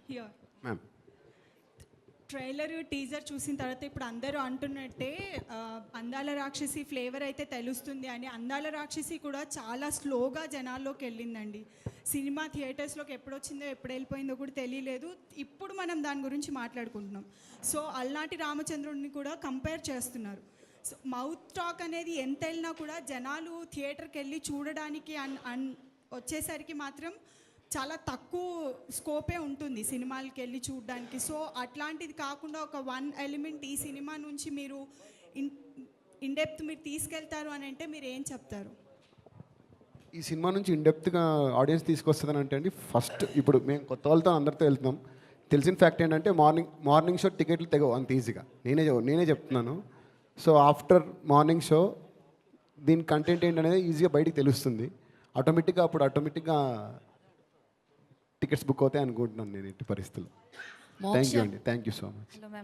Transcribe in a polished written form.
Here ma'am. Trailer teaser చూసిన తర్వాత ఇప్పుడు అందరూ అంటున్నట్టే అందాల రాక్షసి ఫ్లేవర్ అయితే తెలుస్తుంది అని. అందాల రాక్షసి కూడా చాలా స్లోగా జనాల్లోకి వెళ్ళిందండి. సినిమా థియేటర్స్లోకి ఎప్పుడు వచ్చిందో ఎప్పుడు వెళ్ళిపోయిందో కూడా తెలియలేదు. ఇప్పుడు మనం దాని గురించి మాట్లాడుకుంటున్నాం. సో అల్నాటి రామచంద్రుడిని కూడా కంపేర్ చేస్తున్నారు. సో మౌత్ టాక్ అనేది ఎంత వెళ్ళినా కూడా జనాలు థియేటర్కి వెళ్ళి చూడడానికి వచ్చేసరికి మాత్రం చాలా తక్కువ స్కోపే ఉంటుంది సినిమాలకి వెళ్ళి చూడడానికి. సో అట్లాంటిది కాకుండా ఒక వన్ ఎలిమెంట్ ఈ సినిమా నుంచి మీరు ఇన్ డెప్త్ మీరు తీసుకెళ్తారు అని అంటే మీరు ఏం చెప్తారు? ఈ సినిమా నుంచి ఇన్డెప్త్గా ఆడియన్స్ తీసుకొస్తుందని అంటే అండి, ఫస్ట్ ఇప్పుడు మేము కొత్త వాళ్ళతో అందరితో వెళ్తున్నాం. తెలిసిన ఫ్యాక్ట్ ఏంటంటే మార్నింగ్ షో టికెట్లు తెగవు అంత ఈజీగా. నేనే చెప్తున్నాను. సో ఆఫ్టర్ మార్నింగ్ షో దీని కంటెంట్ ఏంటనేది ఈజీగా బయటికి తెలుస్తుంది. ఆటోమేటిక్గా టికెట్స్ బుక్ అవుతాయి అనుకుంటున్నాను నేను ఎట్టి పరిస్థితుల్లో. థ్యాంక్ యూ అండి, థ్యాంక్ యూ సో మచ్.